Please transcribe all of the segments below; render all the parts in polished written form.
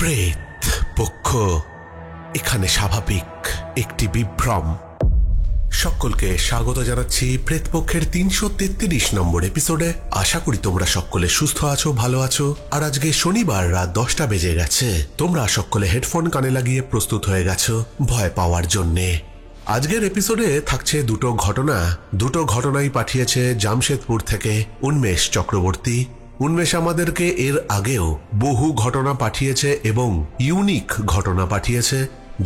প্রেত পক্ষ এখানে স্বাভাবিক একটি বিভ্রম। সকলকে স্বাগত জানাচ্ছি প্রেতপক্ষের ৩৩৩ নম্বর এপিসোডে। আশা করি তোমরা সকলে সুস্থ আছো, ভালো আছো। আর আজকে শনিবার রাত 10টা বেজে গেছে। তোমরা সকলে হেডফোন কানে লাগিয়ে প্রস্তুত হয়ে গেছো ভয় পাওয়ার জন্যে। আজকের এপিসোডে থাকছে দুটো ঘটনাই পাঠিয়েছে জামশেদপুর থেকে উন্মেষ চক্রবর্তী। উন্মেষ আমাদেরকে এর আগেও বহু ঘটনা পাঠিয়েছে এবং ইউনিক ঘটনা পাঠিয়েছে,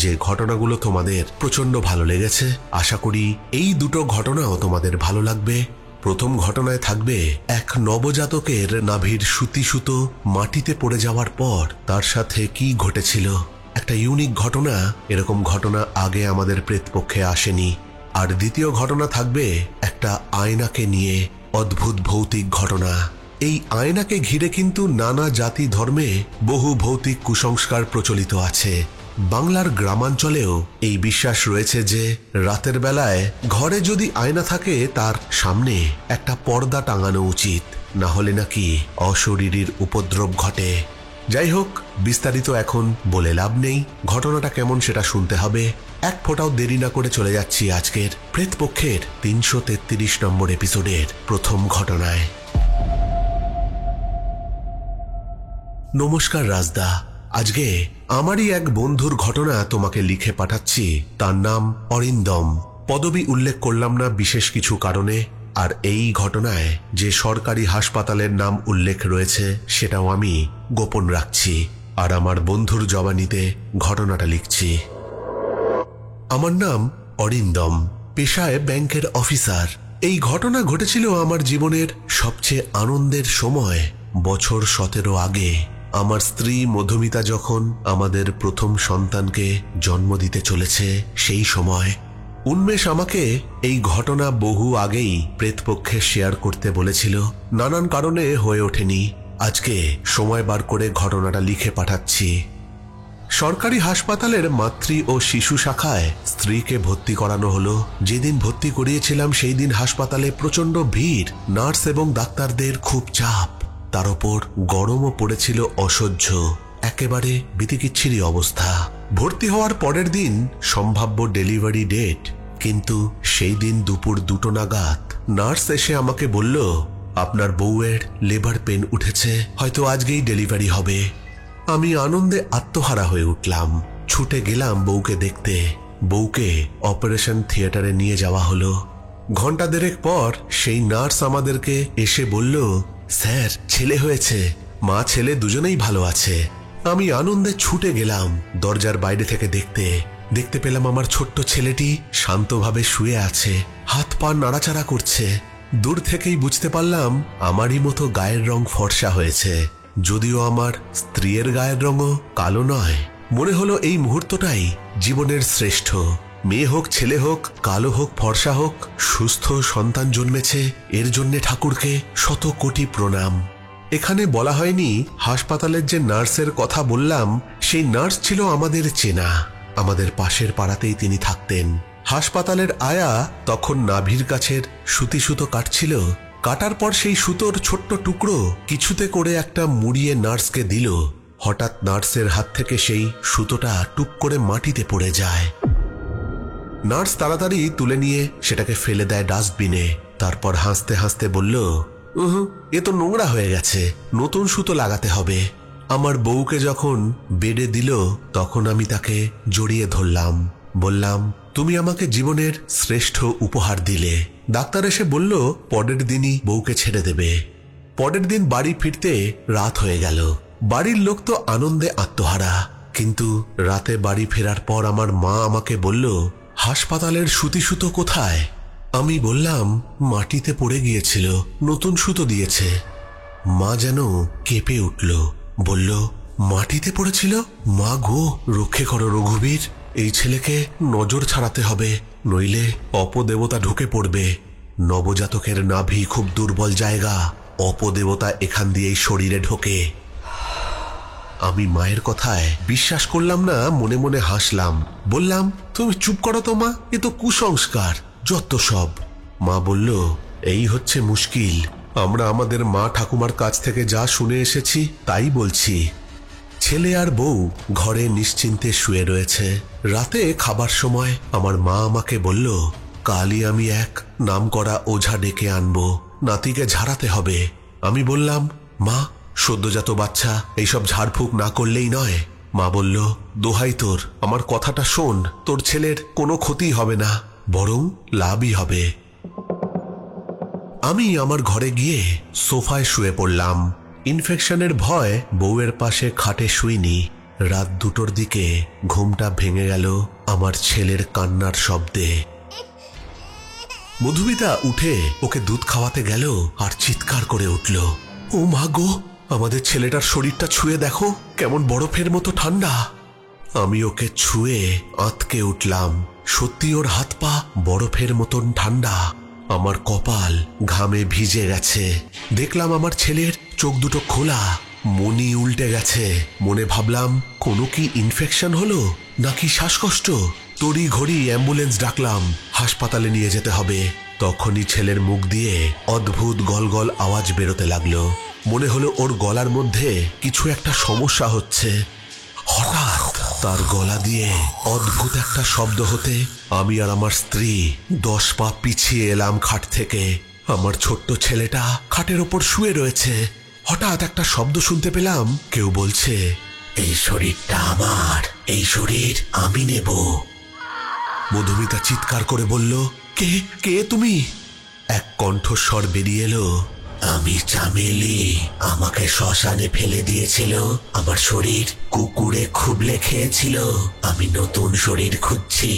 যে ঘটনাগুলো তোমাদের প্রচন্ড ভালো লেগেছে। আশা করি এই দুটো ঘটনাও তোমাদের ভালো লাগবে। প্রথম ঘটনায় থাকবে এক নবজাতকের নাভির সুতো মাটিতে পড়ে যাওয়ার পর তার সাথে কি ঘটেছিল। একটা ইউনিক ঘটনা, এরকম ঘটনা আগে আমাদের প্রেতপক্ষে আসেনি। আর দ্বিতীয় ঘটনা থাকবে একটা আয়নাকে নিয়ে, অদ্ভুত ভৌতিক ঘটনা। এই আয়নাকে ঘিরে কিন্তু নানা জাতি ধর্মে বহু ভৌতিক কুসংস্কার প্রচলিত আছে। বাংলার গ্রামাঞ্চলেও এই বিশ্বাস রয়েছে যে রাতের বেলায় ঘরে যদি আয়না থাকে তার সামনে একটা পর্দা টাঙানো উচিত, না হলে নাকি অশরীরীর উপদ্রব ঘটে। যাই হোক, বিস্তারিত এখন বলে লাভ নেই। ঘটনাটা কেমন সেটা শুনতে হবে। এক ফোঁটাও দেরি না করে চলে যাচ্ছি আজকের প্রেতপক্ষের ৩৩৩ নম্বর এপিসোডের প্রথম ঘটনায়। নমস্কার রাজদা, আজকে আমারই এক বন্ধুর ঘটনা তোমাকে লিখে পাঠাচ্ছি। তার নাম অরিন্দম। পদবি উল্লেখ করলাম না বিশেষ কিছু কারণে। আর এই ঘটনায় যে সরকারি হাসপাতালের নাম উল্লেখ রয়েছে সেটাও আমি গোপন রাখছি। আর আমার বন্ধুর জবানিতে ঘটনাটা লিখছি। আমার নাম অরিন্দম, পেশায় ব্যাংকের অফিসার। এই ঘটনা ঘটেছিল আমার জীবনের সবচেয়ে আনন্দের সময়, বছর 17 আগে। আমার স্ত্রী মধুমিতা যখন আমাদের প্রথম সন্তানকে জন্ম দিতে চলেছে সেই সময়। উন্মেষ আমাকে এই ঘটনা বহু আগেই প্রেতপক্ষে শেয়ার করতে বলেছিল, নানান কারণে হয়ে ওঠেনি। আজকে সময় বার করে ঘটনাটা লিখে পাঠাচ্ছি। সরকারি হাসপাতালের মাতৃ ও শিশু শাখায় স্ত্রীকে ভর্তি করানো হলো। যেদিন ভর্তি করিয়েছিলাম সেই দিন হাসপাতালে প্রচন্ড ভিড়, নার্স এবং ডাক্তারদের খুব চাপ। তার উপর গরমও পড়েছিল অসহ্য, একেবারে বিতিকিচ্ছিরি অবস্থা। ভর্তি হওয়ার পরের দিন সম্ভাব্য ডেলিভারি ডেট, কিন্তু সেই দিন দুপুর 2টো নাগাদ নার্স এসে আমাকে বলল, আপনার বউয়ের লেবার পেন উঠেছে, হয়তো আজকেই ডেলিভারি হবে। আমি আনন্দে আত্মহারা হয়ে উঠলাম। ছুটে গেলাম বউকে দেখতে। বউকে অপারেশন থিয়েটারে নিয়ে যাওয়া হলো। ঘন্টা দেড়েক পর সেই নার্স আমাদেরকে এসে বলল, স্যার ছেলে হয়েছে, মা ছেলে দুজনেই ভালো আছে। আমি আনন্দে ছুটে গেলাম দরজার বাইরে থেকে দেখতে পেলাম আমার ছোট্ট ছেলেটি শান্তভাবে শুয়ে আছে, হাত পা নাড়াচাড়া করছে। দূর থেকেই বুঝতে পারলাম আমারই মতো গায়ের রং ফর্সা হয়েছে, যদিও আমার স্ত্রীর গায়ের রঙও কালো নয়। মনে হলো এই মুহূর্তটাই জীবনের শ্রেষ্ঠ। মেয়ে হোক ছেলে হোক, কালো হোক ফর্সা হোক, সুস্থ সন্তান জন্মেছে, এর জন্য ঠাকুরকে শত কোটি প্রণাম। এখানে বলা হয়নি হাসপাতালের যে নার্সের কথা বললাম সেই নার্স ছিল আমাদের চেনা। আমাদের পাশের পাড়াতেই তিনি থাকতেন। হাসপাতালের আয়া তখন নাভির কাছের সুতো কাটছিল। কাটার পর সেই সুতোর ছোট্ট টুকরো কিছুতে করে একটা মুড়িয়ে নার্সকে দিল। হঠাৎ নার্সের হাত থেকে সেই সুতোটা টুক করে মাটিতে পড়ে যায়। নার্স তাড়াতাড়ি তুলে নিয়ে সেটাকে ফেলে দেয় ডাস্টবিনে। তারপর হাসতে হাসতে বলল, এ তো নোংরা হয়ে গেছে, নতুন সুতো লাগাতে হবে। আমার বউকে যখন বেডে দিল তখন আমি তাকে জড়িয়ে ধরলাম, বললাম, তুমি আমাকে জীবনের শ্রেষ্ঠ উপহার দিলে। ডাক্তার এসে বলল পরের দিনই বউকে ছেড়ে দেবে। পরের দিন বাড়ি ফিরতে রাত হয়ে গেল। বাড়ির লোক তো আনন্দে আত্মহারা। কিন্তু রাতে বাড়ি ফেরার পর আমার মা আমাকে বলল, হাসপাতালের সুতো কোথায়? আমি বললাম, মাটিতে পড়ে গিয়েছিল, নতুন সুতো দিয়েছে। মা যেন কেঁপে উঠল, বলল, মাটিতে পড়েছিল? মা গো, রক্ষে করো রঘুবীর, এই ছেলেকে নজর ছাড়াতে হবে, নইলে অপদেবতা ঢুকে পড়বে। নবজাতকের নাভি খুব দুর্বল জায়গা, অপদেবতা এখান দিয়েই শরীরে ঢোকে। আমি মায়ের কথায় বিশ্বাস করলাম না, মনে মনে হাসলাম। বললাম, তুমি চুপ করো তো মা, এ তো কুসংস্কার, যত সব। মা বলল, এই হচ্ছে মুশকিল। আমরা আমাদের মা ঠাকুমার কাছ থেকে যা শুনে এসেছি তাই বলছি। ছেলে আর বউ ঘরে নিশ্চিন্তে শুয়ে রয়েছে। রাতে খাবার সময় আমার মা আমাকে বলল, কালই আমি এক নামকরা ওঝা ডেকে আনবো, নাতিকে ঝাড়াতে হবে। আমি বললাম, মা, সদ্যজাত বাচ্চা, এইসব ঝাড়ফুঁক না করলেই নয়। মা বলল, দোহাই তোর, আমার কথাটা শোন, তোর ছেলের কোনো ক্ষতি হবে না, বরং লাভই হবে। আমি আমার ঘরে গিয়ে সোফায় শুয়ে পড়লাম। ইনফেকশনের ভয় বউয়ের পাশে খাটে শুইনি। রাত 2টোর দিকে ঘুমটা ভেঙে গেল আমার ছেলের কান্নার শব্দে। মধুমিতা উঠে ওকে দুধ খাওয়াতে গেল আর চিৎকার করে উঠল, ও মা গো, আমাদের ছেলেটার শরীরটা ছুঁয়ে দেখো, কেমন বরফের মতো ঠান্ডা। আমি ওকে ছুঁয়ে আঁতকে উঠলাম। সত্যি ওর হাত পা বরফের মতন ঠান্ডা। আমার কপাল ঘামে ভিজে গেছে। দেখলাম আমার ছেলের চোখ দুটো খোলা, মনি উল্টে গেছে। মনে ভাবলাম, কোনো কি ইনফেকশন হলো নাকি শ্বাসকষ্ট। তড়ি ঘড়ি অ্যাম্বুলেন্স ডাকলাম, হাসপাতালে নিয়ে যেতে হবে। তখনই ছেলের মুখ দিয়ে অদ্ভুত গলগল আওয়াজ বেরোতে লাগলো। মনে হলো ওর গলার মধ্যে কিছু একটা সমস্যা হচ্ছে। হঠাৎ তার গলা দিয়ে অদ্ভুত একটা শব্দ হতে আমি আর আমার স্ত্রী 10 পা পিছিয়ে এলাম খাট থেকে। আমার ছোট্ট ছেলেটা খাটের ওপর শুয়ে রয়েছে। হঠাৎ একটা শব্দ শুনতে পেলাম, কেউ বলছে, এই শরীরটা আমার, এই শরীর আমি নেব। মধুমিতা চিৎকার করে বলল, কে কে তুমি? এক কণ্ঠস্বর বেরিয়ে এলো, আমি চামেলি, আমাকে শ্মশানে ফেলে দিয়েছিল, আমার শরীর কুকুরে খুবলে খেয়েছিল, আমি নতুন শরীর খুঁজছি।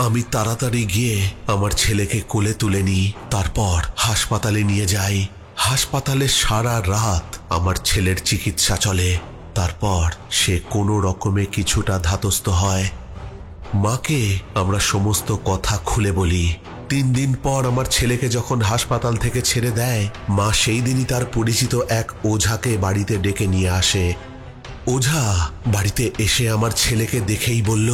আমি তাড়াতাড়ি গিয়ে আমার ছেলেকে কোলে তুলে নিই, তারপর হাসপাতালে নিয়ে যাই। হাসপাতালে সারা রাত আমার ছেলের চিকিৎসা চলে। তারপর সে কোনো রকমে কিছুটা ধাতস্থ হয়। মাকে আমরা সমস্ত কথা খুলে বলি। 3 দিন পর আমার ছেলেকে যখন হাসপাতাল থেকে ছেড়ে দেয়, মা সেই দিনই তার পরিচিত এক ওঝাকে বাড়িতে ডেকে নিয়ে আসে। ওঝা বাড়িতে এসে আমার ছেলেকে দেখেই বলল,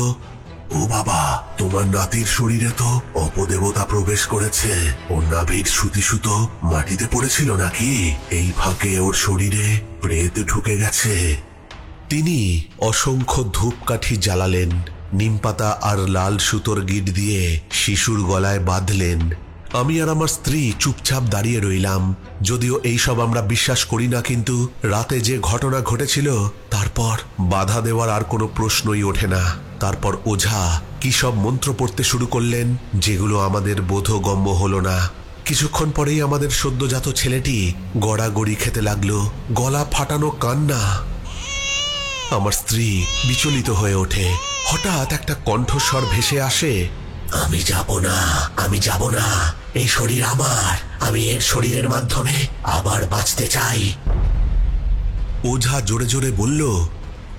ও বাবা, তোমার নাতির শরীরে তো অপদেবতা প্রবেশ করেছে। ওর নাভির সুতো মাটিতে পড়েছিল নাকি? এই ফাঁকে ওর শরীরে প্রেত ঢুকে গেছে। তিনি অসংখ্য ধূপকাঠি জ্বালালেন, নিমপাতা আর লাল সুতোর গিট দিয়ে শিশুর গলায় বাঁধলেন। আমি আর আমার স্ত্রী চুপচাপ দাঁড়িয়ে রইলাম। যদিও এইসব আমরা বিশ্বাস করি না, কিন্তু রাতে যে ঘটনা ঘটেছিল তারপর বাধা দেওয়ার আর কোনো প্রশ্নই ওঠে না। তারপর ওঝা কি সব মন্ত্র পড়তে শুরু করলেন, যেগুলো আমাদের বোধগম্য হলো না। কিছুক্ষণ পরেই আমাদের সদ্যজাত ছেলেটি গড়াগড়ি খেতে লাগলো, গলা ফাটানো কান্না। আমার স্ত্রী বিচলিত হয়ে ওঠে। হঠাৎ একটা কণ্ঠস্বর ভেসে আসে, আমি যাব না, আমি যাব না, এই শরীর আমার, আমি এর শরীরের মাধ্যমে আবার বাঁচতে চাই। ওঝা জোরে জোরে বলল,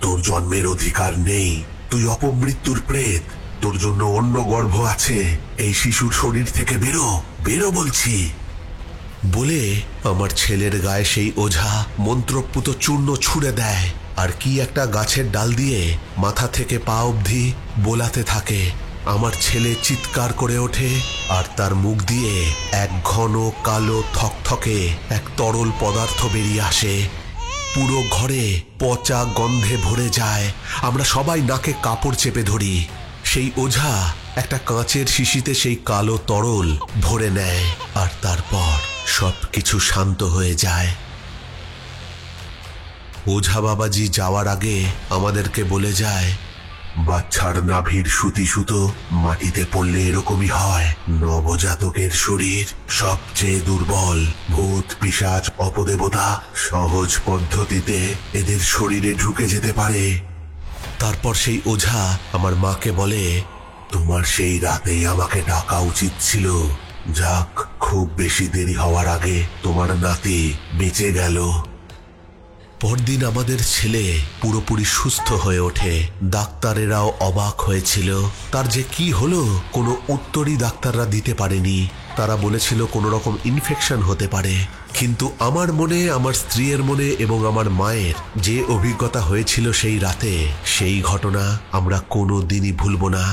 তোর জন্মের অধিকার নেই, তুই অপমৃত্যুর প্রেত, তোর জন্য অন্য গর্ভ আছে, এই শিশুর শরীর থেকে বেরো, বেরো বলছি। বলে আমার ছেলের গায়ে সেই ওঝা মন্ত্রপুত চূর্ণ ছুঁড়ে দেয় আর কি একটা গাছের ডাল দিয়ে মাথা থেকে পা অবধি বোলাতে থাকে। আমার ছেলে চিৎকার করে ওঠে আর তার মুখ দিয়ে এক ঘন কালো থকথকে এক তরল পদার্থ বেরিয়ে আসে। পুরো ঘরে পচা গন্ধে ভরে যায়। আমরা সবাই নাকে কাপড় চেপে ধরি। সেই ওঝা একটা কাঁচের শিশিতে সেই কালো তরল ভরে নেয় আর তারপর সবকিছু শান্ত হয়ে যায়। ওঝা বাবাজি যাওয়ার আগে আমাদেরকে বলে যায়, বাচ্চার নাভির সুতো মাটিতে পড়লে এরকমই হয়। নবজাতকের শরীর সবচেয়ে দুর্বল। ভূত পিশাচ অপদেবতা সহজ পদ্ধতিতে এদের শরীরে ঢুকে যেতে পারে। তারপর সেই ওঝা আমার মাকে বলে, তোমার সেই রাতেই আমাকে ডাকা উচিত ছিল। যাক, খুব বেশি দেরি হওয়ার আগে তোমার নাতি বেঁচে গেল। পরদিন আমাদের ছেলে পুরোপুরি সুস্থ হয়ে ওঠে। ডাক্তারেরাও অবাক হয়েছিল। তার যে কি হলো কোনো উত্তরই ডাক্তাররা দিতে পারেনি। তারা বলেছিল কোনো রকম ইনফেকশন হতে পারে। কিন্তু আমার মনে, আমার স্ত্রীর মনে এবং আমার মায়ের যে অভিজ্ঞতা হয়েছিল সেই রাতে, সেই ঘটনা আমরা কোনো দিনই ভুলব না।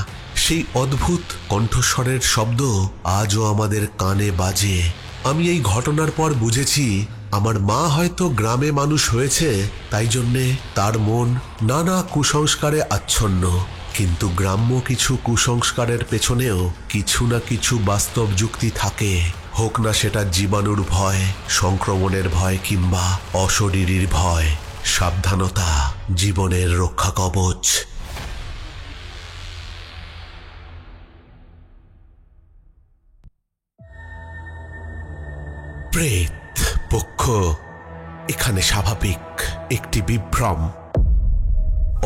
সেই অদ্ভুত কণ্ঠস্বরের শব্দ আজও আমাদের কানে বাজে। আমি এই ঘটনার পর বুঝেছি আমার মা হয়তো গ্রামে মানুষ হয়েছে, তাই জন্যে তার মন নানা কুসংস্কারে আচ্ছন্ন। কিন্তু গ্রাম্য কিছু কুসংস্কারের পেছনেও কিছু না কিছু বাস্তব যুক্তি থাকে, হোক না সেটা জীবাণুর ভয়, সংক্রমণের ভয় কিংবা অশরীরীর ভয়। সাবধানতা জীবনের রক্ষা কবচ। প্রেত পক্ষ এখানে স্বাভাবিক একটি বিভ্রম।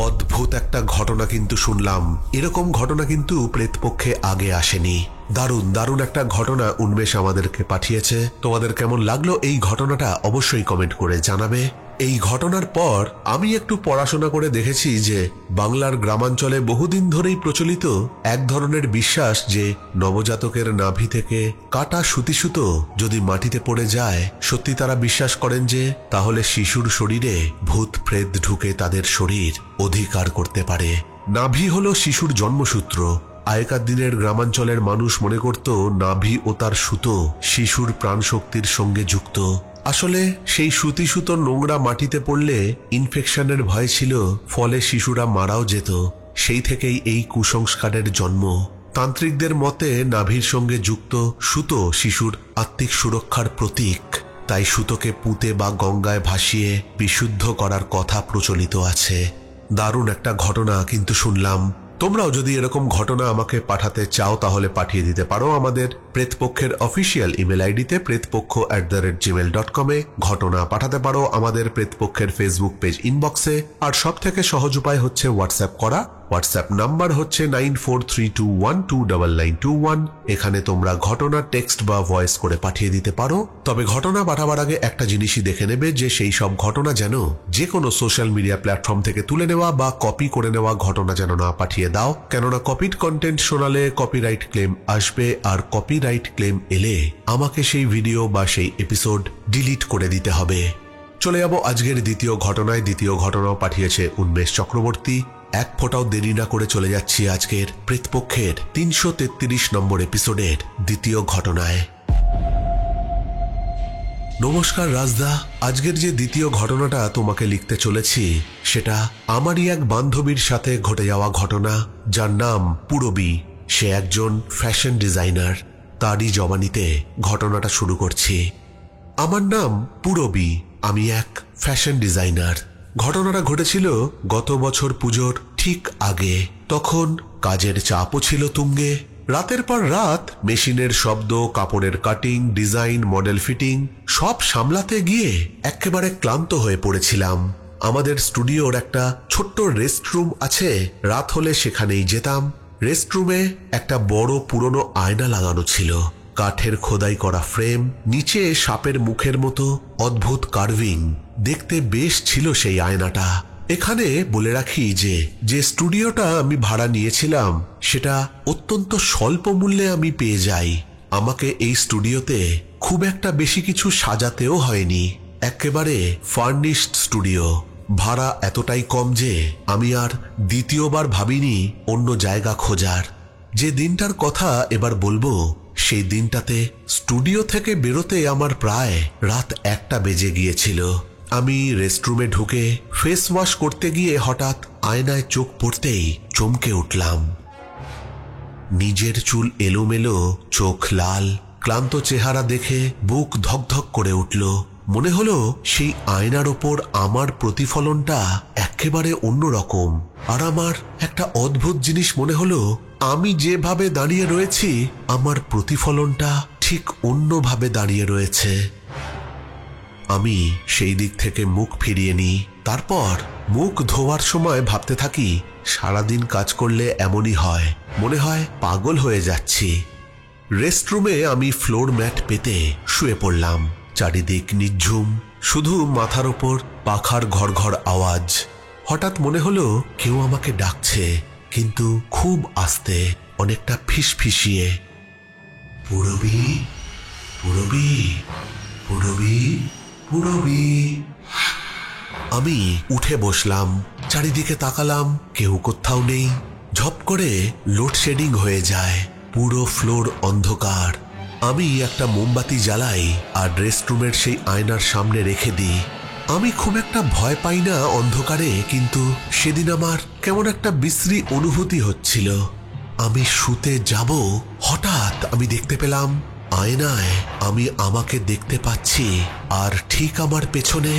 অদ্ভুত একটা ঘটনা কিন্তু শুনলাম। এরকম ঘটনা কিন্তু প্রেতপক্ষে আগে আসেনি। দারুণ দারুণ একটা ঘটনা উন্মেষ আমাদেরকে পাঠিয়েছে। তোমাদের কেমন লাগলো এই ঘটনাটা অবশ্যই কমেন্ট করে জানাবে। এই ঘটনার পর আমি একটু পড়াশোনা করে দেখেছি যে বাংলার গ্রামাঞ্চলে বহুদিন ধরেই প্রচলিত এক ধরনের বিশ্বাস যে নবজাতকের নাভি থেকে কাটা সুতিসুতো যদি মাটিতে পড়ে যায়, সত্যি তারা বিশ্বাস করেন যে তাহলে শিশুর শরীরে ভূত প্রেত ঢুকে তাদের শরীর অধিকার করতে পারে। নাভি হলো শিশুর জন্মসূত্র। আগেকার দিনের গ্রামাঞ্চলের মানুষ মনে করত নাভি ও তার সুতো শিশুর প্রাণশক্তির সঙ্গে যুক্ত। আসলে সেই সুতি সুতো নোংরা মাটিতে পড়লে ইনফেকশনের ভয় ছিল, ফলে শিশুরা মারাও যেত। সেই থেকেই এই কুসংস্কারের জন্ম। তান্ত্রিকদের মতে নাভির সঙ্গে যুক্ত সুতো শিশুর আত্মিক সুরক্ষার প্রতীক, তাই সুতোকে পুঁতে বা গঙ্গায় ভাসিয়ে বিশুদ্ধ করার কথা প্রচলিত আছে। দারুণ একটা ঘটনা কিন্তু শুনলাম। তোমরাও যদি এরকম ঘটনা আমাকে পাঠাতে চাও তাহলে পাঠিয়ে দিতে পারো আমাদের প্রেতপক্ষের অফিসিয়াল ইমেল আইডিতে pretpokho@gmail.com এ। ঘটনা পাঠাতে পারো আমাদের প্রেতপক্ষের ফেসবুক পেজ ইনবক্সে। আর সব থেকে সহজ উপায় হচ্ছে হোয়াটসঅ্যাপ করা। হোয়াটসঅ্যাপ নাম্বার হচ্ছে 9432129921। এখানে তোমরা ঘটনা টেক্সট বা ভয়েস করে পাঠিয়ে দিতে পারো। তবে ঘটনা পাঠাবার আগে একটা জিনিসই দেখে নেবে যে সেই সব ঘটনা যেন যে কোনো সোশ্যাল মিডিয়া প্ল্যাটফর্ম থেকে তুলে নেওয়া বা কপি করে নেওয়া ঘটনা যেন না পাঠিয়ে দাও, কেননা কপিড কন্টেন্ট শোনালে কপিরাইট ক্লেম আসবে, আর কপিরাইট ক্লেম এলে আমাকে সেই ভিডিও বা সেই এপিসোড ডিলিট করে দিতে হবে। চলে যাব আজকের দ্বিতীয় ঘটনায়। দ্বিতীয় ঘটনাও পাঠিয়েছে উন্মেষ চক্রবর্তী। এক ফোঁটাও দেরি না করে চলে যাচ্ছি আজকের প্রেতপক্ষের 333 নম্বর এপিসোডের দ্বিতীয় ঘটনায়। নমস্কার রাজদা। আজকের যে দ্বিতীয় ঘটনাটা তোমাকে লিখতে চলেছি সেটা আমারই এক বান্ধবীর সাথে ঘটে যাওয়া ঘটনা, যার নাম পূরবী। সে একজন ফ্যাশন ডিজাইনার। তারই জবানিতে ঘটনাটা শুরু করছি। আমার নাম পূরবী, আমি এক ফ্যাশন ডিজাইনার। ঘটনাটা ঘটেছিল গত বছর পুজোর ঠিক আগে। তখন কাজের চাপও ছিল তুঙ্গে। রাতের পর রাত মেশিনের শব্দ, কাপড়ের কাটিং, ডিজাইন, মডেল ফিটিং সব সামলাতে গিয়ে একেবারে ক্লান্ত হয়ে পড়েছিলাম। আমাদের স্টুডিওর একটা ছোট্ট রেস্টরুম আছে। রাত হলে সেখানেই যেতাম। রেস্টরুমে একটা বড় পুরনো আয়না লাগানো ছিল। কাঠের খোদাই করা ফ্রেম, নিচে সাপের মুখের মতো অদ্ভুত কার্ভিং। দেখতে বেশ ছিল সেই আয়নাটা। এখানে বলে রাখি যে স্টুডিওটা আমি ভাড়া নিয়েছিলাম সেটা অত্যন্ত স্বল্প মূল্যে আমি পেয়ে যাই। আমাকে এই স্টুডিওতে খুব একটা বেশি কিছু সাজাতেও হয়নি। একেবারে ফার্নিশড স্টুডিও। ভাড়া এতটাই কম যে আমি আর দ্বিতীয়বার ভাবিনি অন্য জায়গা খোঁজার। যে দিনটার কথা এবার বলবো, সেই দিনটাতে স্টুডিও থেকে বেরোতে আমার প্রায় রাত 1টা বেজে গিয়েছিল। আমি রেস্টরুমে ঢুকে ফেস ওয়াশ করতে গিয়ে হঠাৎ আয়নায় চোখ পড়তেই চমকে উঠলাম। নিজের চুল এলোমেলো, চোখ লাল, ক্লান্ত চেহারা দেখে বুক ধকধক করে উঠল। মনে হলো সেই আয়নার ওপর আমার প্রতিফলনটা একেবারে অন্যরকম। আর আমার একটা অদ্ভুত জিনিস মনে হলো, আমি যেভাবে দাঁড়িয়ে রয়েছি আমার প্রতিফলনটা ঠিক অন্যভাবে দাঁড়িয়ে রয়েছে। আমি সেই দিক থেকে মুখ ফিরিয়ে নিই। তারপর মুখ ধোয়ার সময় ভাবতে থাকি, সারাদিন কাজ করলে এমনই হয়, মনে হয় পাগল হয়ে যাচ্ছি। রেস্টরুমে আমি ফ্লোর ম্যাট পেতে শুয়ে পড়লাম। চারিদিক নিঝুম, শুধু মাথার ওপর পাখার ঘর ঘর আওয়াজ। হঠাৎ মনে হলো কেউ আমাকে ডাকছে, কিন্তু খুব আস্তে, অনেকটা ফিসফিসিয়ে। পূরবী, পূরবী, পূরবী, পূরবী। আমি উঠে বসলাম, চারিদিকে তাকালাম, কেউ কোথাও নেই। ঝপ করে লোডশেডিং হয়ে যায়। পুরো ফ্লোর অন্ধকার। আমি একটা মোমবাতি জ্বালাই আর রেস্টরুমের সেই আয়নার সামনে রেখে দিই। আমি খুব একটা ভয় পাই না অন্ধকারে, কিন্তু সেদিন আমার কেমন একটা বিশ্রী অনুভূতি হচ্ছিল। আমি শুতে যাব, হঠাৎ আমি দেখতে পেলাম আয়নায় আমি আমাকে দেখতে পাচ্ছি, আর ঠিক আমার পেছনে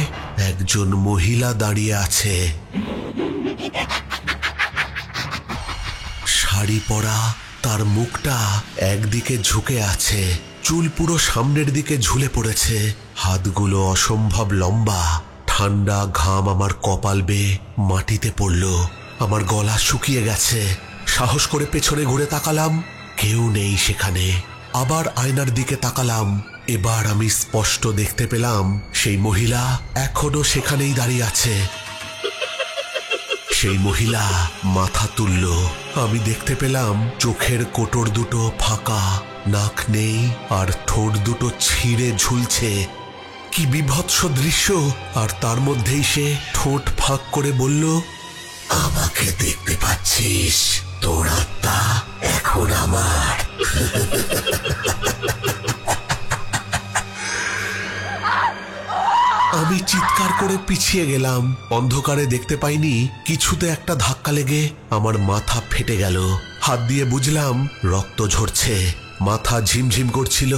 একজন মহিলা দাঁড়িয়ে আছে। শাড়ি পরা, তার মুখটা একদিকে ঝুঁকে আছে, চুল পুরো সামনের দিকে ঝুলে পড়েছে, হাতগুলো অসম্ভব লম্বা। ঠান্ডা ঘাম আমার কপাল বেয়ে মাটিতে পড়ল, আমার গলা শুকিয়ে গেছে। সাহস করে পেছনে ঘুরে তাকালাম, কেউ নেই সেখানে। আবার আয়নার দিকে তাকালাম, এবার আমি স্পষ্ট দেখতে পেলাম সেই মহিলা এখনো সেখানেই দাঁড়িয়ে আছে। সেই মহিলা মাথা তুলল, আমি দেখতে পেলাম চোখের কোটর দুটো ফাঁকা, নাক নেই, আর ঠোঁট দুটো ছিঁড়ে ঝুলছে। কি বিভৎস দৃশ্য! আর তার মধ্যেই সে ঠোঁট ফাঁক করে বলল, আমাকে দেখতে পাচ্ছিস? তোর আত্মা এখন আমার। আমি চিৎকার করে পিছিয়ে গেলাম। অন্ধকারে দেখতে পাইনি, কিছুতে একটা ধাক্কা লেগে আমার মাথা ফেটে গেল। হাত দিয়ে বুঝলাম রক্ত ঝরছে, মাথা ঝিমঝিম করছিল,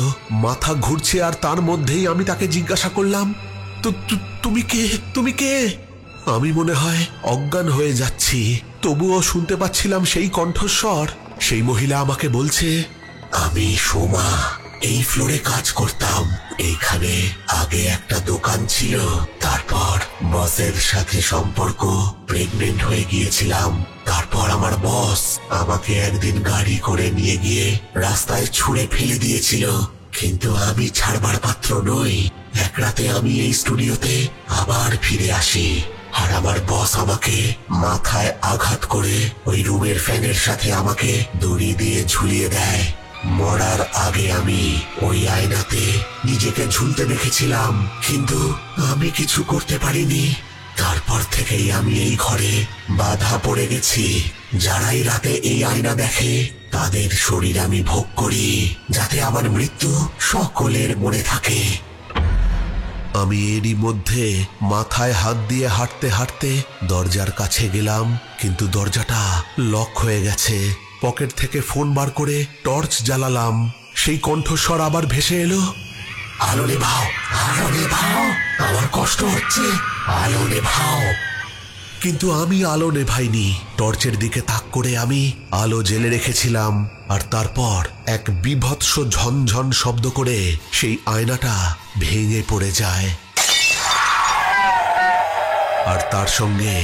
মাথা ঘুরছে। আর তার মধ্যেই আমি তাকে জিজ্ঞাসা করলাম, তুমি কে? তুমি কে? আমি মনে হয় অজ্ঞান হয়ে যাচ্ছি, তবুও শুনতে পাচ্ছিলাম সেই কণ্ঠস্বর। সেই মহিলা আমাকে বলছে, আমি সোমা, এই ফ্লোরে কাজ করতাম। এইখানে আগে একটা দোকান ছিল, তারপর বসের সাথে সম্পর্ক, প্রেগনেন্ট হয়ে গিয়েছিলাম। তারপর আমার বস আমাকে একদিন গাড়ি করে নিয়ে গিয়ে রাস্তায় ছুঁড়ে ফেলে দিয়েছিল, কিন্তু আমি ছাড়বার পাত্র নই। এক রাতে আমি এই স্টুডিওতে আবার ফিরে আসি, আর আমার বস আমাকে মাথায় আঘাত করে ওই রুমের ফ্যানের সাথে আমাকে দড়ি দিয়ে ঝুলিয়ে দেয়। মরার আগে আমি ওই আয়নাতে নিজেকে ঝুলতে দেখেছিলাম, কিন্তু আমি কিছু করতে পারিনি। তারপর থেকেই আমি এই ঘরে বাধা পড়ে গেছি। যারাই রাতে এই আয়না দেখে তাদের শরীর আমি ভোগ করি, যাতে আমার মৃত্যু সকলের মনে থাকে। আমি এরই মধ্যে মাথায় হাত দিয়ে হাঁটতে হাঁটতে দরজার কাছে গেলাম, কিন্তু দরজাটা লক হয়ে গেছে। পকেট থেকে ফোন বার করে টর্চ জ্বালালাম। সেই কণ্ঠস্বর আবার ভেসে এলো, আলো নেভাও, আলো নেভাও, আমার কষ্ট হচ্ছে, আলো নেভাও। কিন্তু আমি আলো নেভাইনি। টর্চের দিকে তাক করে আমি আলো জেলে রেখেছিলাম। আর তারপর এক বিভৎস ঝনঝন শব্দ করে সেই আয়নাটা ভেঙে পড়ে যায়, আর তার সঙ্গে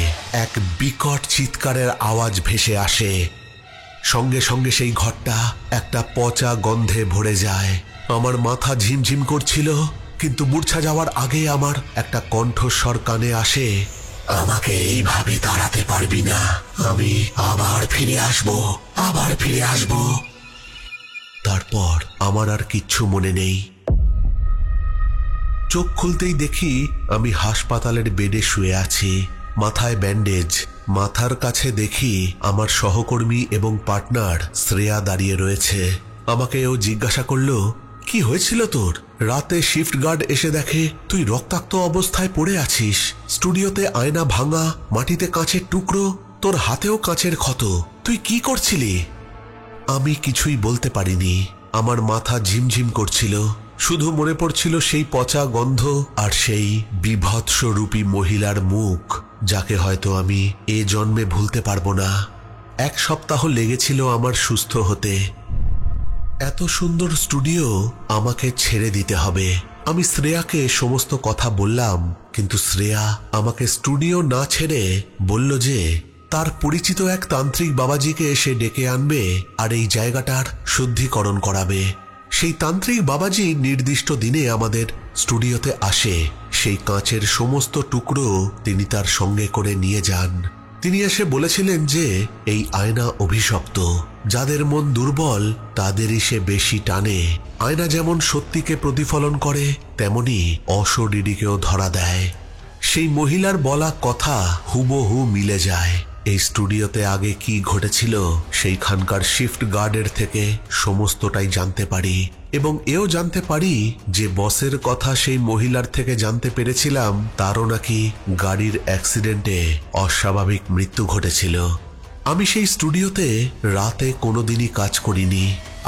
এক বিকট চিৎকারের আওয়াজ ভেসে আসে। সঙ্গে সঙ্গে সেই ঘরটা একটা পচা গন্ধে ভরে যায়। আমার মাথা ঝিমঝিম করছিল, কিন্তু মূর্ছা যাওয়ার আগে আমার একটা কণ্ঠস্বর কানে আসে, আমাকে এইভাবে দাঁড়াতে পারবি না, আমি আবার ফিরে আসবো, আবার ফিরে আসবো। তারপর আমার আর কিচ্ছু মনে নেই। চোখ খুলতেই দেখি আমি হাসপাতালের বেডে শুয়ে আছি, মাথায় ব্যান্ডেজ। মাথার কাছে দেখি আমার সহকর্মী এবং পার্টনার শ্রেয়া দাঁড়িয়ে রয়েছে। আমাকে ও জিজ্ঞাসা করলো, কি হয়েছিল তোর? রাতে শিফট গার্ড এসে দেখে তুই রক্তাক্ত অবস্থায় পড়ে আছিস, স্টুডিওতে আয়না ভাঙা, মাটিতে কাঁচের টুকরো, তোর হাতেও কাঁচের ক্ষত, তুই কি করছিলি? আমি কিছুই বলতে পারিনি। আমার মাথা ঝিমঝিম করছিল, শুধু মনে পড়ছিল সেই পচা গন্ধ আর সেই বিভৎস রূপী মহিলার মুখ, যাকে হয়তো আমি এ জন্মে ভুলতে পারবো না। 1 সপ্তাহ লেগেছিল আমার সুস্থ হতে। এত সুন্দর স্টুডিও আমাকে ছেড়ে দিতে হবে। আমি শ্রেয়াকে সমস্ত কথা বললাম, কিন্তু শ্রেয়া আমাকে স্টুডিও না ছেড়ে বলল যে তার পরিচিত এক তান্ত্রিক বাবাজিকে এসে ডেকে আনবে আর এই জায়গাটার শুদ্ধিকরণ করাবে। সেই তান্ত্রিক বাবাজি নির্দিষ্ট দিনে আমাদের স্টুডিওতে আসে। সেই কাঁচের সমস্ত টুকরো তিনি তার সঙ্গে করে নিয়ে যান। তিনি এসে বলেছিলেন যে এই আয়না অভিশপ্ত, যাদের মন দুর্বল তাদেরই সে বেশি টানে। আয়না যেমন সত্যিকে প্রতিফলন করে, তেমনি অশরীরীকেও ধরা দেয়। সেই মহিলার বলা কথা হুবহু মিলে যায়। এই স্টুডিওতে আগে কি ঘটেছিল সেইখানকার শিফট গার্ডের থেকে সমস্তটাই জানতে পারি, এবং এও জানতে পারি যে বসের কথা সেই মহিলার থেকে জানতে পেরেছিলাম তারও নাকি গাড়ির অ্যাক্সিডেন্টে অস্বাভাবিক মৃত্যু ঘটেছিল। আমি সেই স্টুডিওতে রাতে কোনোদিনই কাজ করিনি।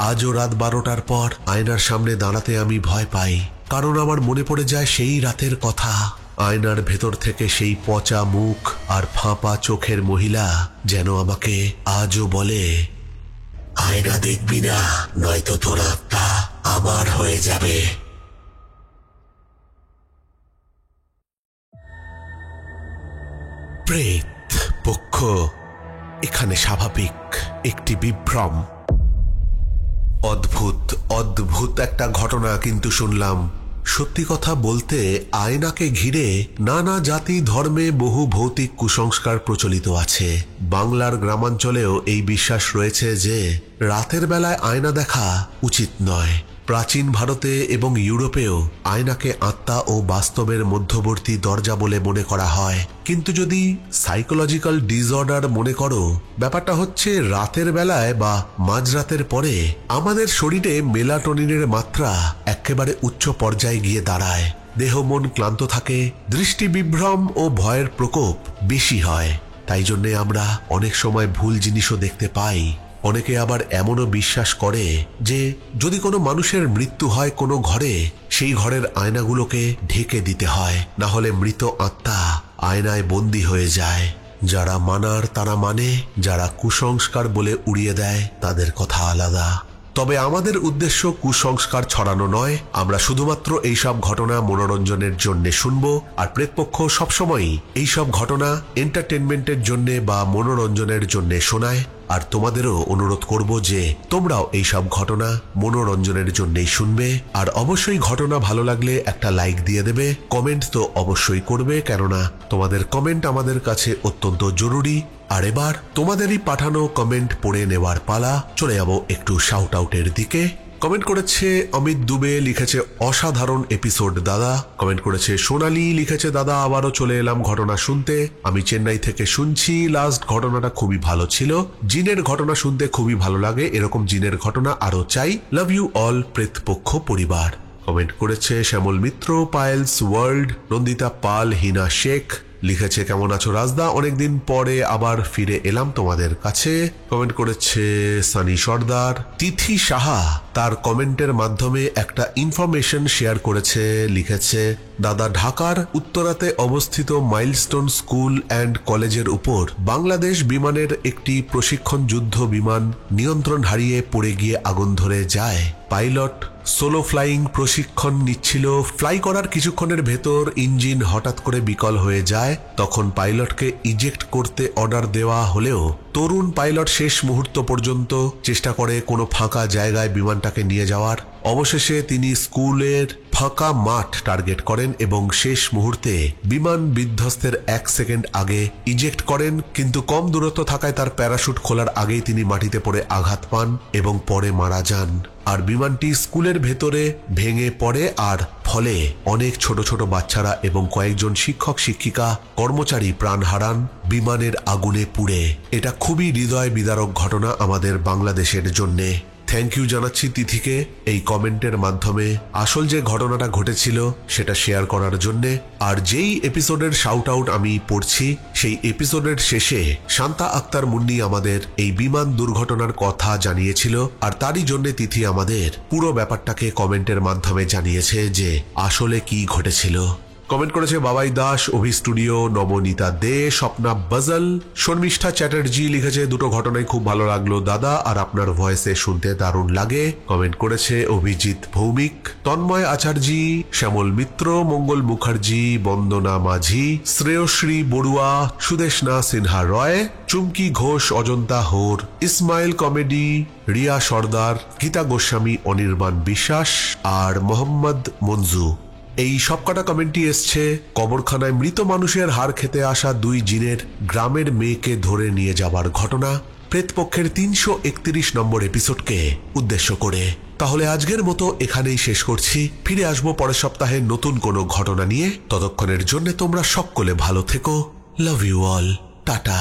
আজও রাত 12টার পর আয়নার সামনে দাঁড়াতে আমি ভয় পাই, কারণ আমার মনে পড়ে যায় সেই রাতের কথা। আয়নার ভেতর থেকে সেই পচা মুখ আর ফাঁপা চোখের মহিলা যেন আমাকে আজও বলে, আয়না দেখবি না, নয়তো তোর আত্মা আমার হয়ে যাবে। প্রেত পক্ষ এখানে স্বাভাবিক একটি বিভ্রম। অদ্ভুত অদ্ভুত একটা ঘটনা কিন্তু শুনলাম। সত্যি কথা বলতে আয়নাকে ঘিরে নানা জাতি ধর্মে বহু ভৌতিক কুসংস্কার প্রচলিত আছে। বাংলার গ্রামাঞ্চলেও এই বিশ্বাস রয়েছে যে রাতের বেলায় আয়না দেখা উচিত নয়। প্রাচীন ভারতে এবং ইউরোপেও আয়নাকে আত্মা ও বাস্তবের মধ্যবর্তী দরজা বলে মনে করা হয়। কিন্তু যদি সাইকোলজিক্যাল ডিসঅর্ডার মনে করো, ব্যাপারটা হচ্ছে রাতের বেলায় বা মাঝরাতের পরে আমাদের শরীরে মেলাটোনিনের মাত্রা একেবারে উচ্চ পর্যায়ে গিয়ে দাঁড়ায়। দেহ মন ক্লান্ত থাকে, দৃষ্টি বিভ্রম ও ভয়ের প্রকোপ বেশি হয়। তাই জন্যে আমরা অনেক সময় ভুল জিনিসও দেখতে পাই। অনেকে আবার এমনও বিশ্বাস করে যে যদি কোনো মানুষের মৃত্যু হয় কোনো ঘরে, সেই ঘরের আয়নাগুলোকে ঢেকে দিতে হয়, না হলে মৃত আত্মা আয়নায় বন্দী হয়ে যায়। যারা মানার তারা মানে, যারা কুসংস্কার বলে উড়িয়ে দেয় তাদের কথা আলাদা। তবে আমাদের উদ্দেশ্য কুসংস্কার ছড়ানো নয়। আমরা শুধুমাত্র এইসব ঘটনা মনোরঞ্জনের জন্য শুনব, আর প্রেতপক্ষ সবসময়ই এইসব ঘটনা এন্টারটেনমেন্টের জন্য বা মনোরঞ্জনের জন্য শোনায়। আর তোমাদেরও অনুরোধ করব যে তোমরাও এইসব ঘটনা মনোরঞ্জনের জন্যই শুনবে। আর অবশ্যই ঘটনা ভালো লাগলে একটা লাইক দিয়ে দেবে, কমেন্ট তো অবশ্যই করবে, কেননা তোমাদের কমেন্ট আমাদের কাছে অত্যন্ত জরুরি। আর এবার তোমাদেরই পাঠানো কমেন্ট পড়ে নেওয়ার পালা। চলে যাব একটু শাউট আউটের দিকে। কমেন্ট করেছে অমিত দুবে, লিখেছে অসাধারণ এপিসোড দাদা। কমেন্ট করেছে সোনালি, লিখেছে দাদা আবারও চলে এলাম ঘটনা শুনতে। আমি চেন্নাই থেকে শুনছি, লাস্ট ঘটনাটা খুবই ভালো ছিল। জিনের ঘটনা শুনতে খুবই ভালো লাগে, এরকম জিনের ঘটনা আরো চাই। লাভ ইউ অল প্রেতপক্ষ পরিবার। কমেন্ট করেছে শ্যামল মিত্র, পায়েলস ওয়ার্ল্ড, নন্দিতা পাল, হিনা শেখ, লিখেছে কেমন আছো রাজদা, অনেকদিন পরে আবার ফিরে এলাম তোমাদের কাছে। কমেন্ট করেছে সানি সর্দার। তিথি সাহা তার কমেন্টের মাধ্যমে একটা ইনফরমেশন শেয়ার করেছে, লিখেছে দাদা ঢাকার উত্তরাতে অবস্থিত মাইলস্টোন স্কুল অ্যান্ড কলেজের উপর বাংলাদেশ বিমানের একটি প্রশিক্ষণ যুদ্ধ বিমান নিয়ন্ত্রণ হারিয়ে পড়ে গিয়ে আগুন ধরে যায়। পাইলট সোলো ফ্লাইং প্রশিক্ষণ নিচ্ছিল। ফ্লাই করার কিছুক্ষণের ভেতর ইঞ্জিন হঠাৎ করে বিকল হয়ে যায়। তখন পাইলটকে ইজেক্ট করতে অর্ডার দেওয়া হলেও তরুণ পাইলট শেষ মুহূর্ত পর্যন্ত চেষ্টা করে কোনো ফাঁকা জায়গায় বিমানটাকে নিয়ে যাওয়ার। অবশেষে তিনি স্কুলের ফাঁকা মাঠ টার্গেট করেন এবং শেষ মুহূর্তে বিমান বিধ্বস্তের 1 সেকেন্ড আগে ইজেক্ট করেন, কিন্তু কম দূরত্ব থাকায় তার প্যারাশুট খোলার আগেই তিনি মাটিতে পড়ে আঘাত পান এবং পরে মারা যান। আর বিমানটি স্কুলের ভেতরে ভেঙে পড়ে, আর ফলে অনেক ছোট ছোট বাচ্চারা এবং কয়েকজন শিক্ষক শিক্ষিকা কর্মচারী প্রাণ হারান বিমানের আগুনে পুড়ে। এটা খুবই হৃদয় বিদারক ঘটনা আমাদের বাংলাদেশের জন্যে। থ্যাংক ইউ জানাচ্ছি তিথিকে এই কমেন্টের মাধ্যমে আসল যে ঘটনাটা ঘটেছিল সেটা শেয়ার করার জন্যে। আর যেই এপিসোডের শাউট আউট আমি পড়ছি, সেই এপিসোডের শেষে শান্তা আক্তার মুন্নি আমাদের এই বিমান দুর্ঘটনার কথা জানিয়েছিল, আর তারই জন্য তিথি আমাদের পুরো ব্যাপারটাকে কমেন্টের মাধ্যমে জানিয়েছে যে আসলে কি ঘটেছিল। কমেন্ট করেছে বাবাই দাস, অভি স্টুডিও, নবনীতা দে, স্বপ্না বজল, শর্মিষ্ঠা চ্যাটার্জি, লিখেছে দুটো ঘটনাই খুব ভালো লাগলো দাদা, আর আপনার ভয়েসে শুনতে দারুণ লাগে। কমেন্ট করেছে অভিজিৎ ভৌমিক, তন্ময় আচার্যি, শ্যামল মিত্র, মঙ্গল মুখার্জি, বন্দনা মাঝি, শ্রেয়শ্রী বড়ুয়া, সুদেশনা সিনহা রয়, চুমকি ঘোষ, অজন্তা হোর, ইসমাইল কমেডি, রিয়া সর্দার, গীতা গোস্বামী, অনির্বাণ বিশ্বাস আর মোহাম্মদ মঞ্জু। এই সবকটা কমেন্টই এসছে কবরখানায় মৃত মানুষের হাড় খেতে আসা 2 জিনের গ্রামের মেয়েকে ধরে নিয়ে যাবার ঘটনা, প্রেতপক্ষের 331 নম্বর এপিসোডকে উদ্দেশ্য করে। তাহলে আজকের মতো এখানেই শেষ করছি। ফিরে আসবো পরের সপ্তাহে নতুন কোনো ঘটনা নিয়ে। ততক্ষণের জন্য তোমরা সকলে ভালো থেকো। Love you all, tata.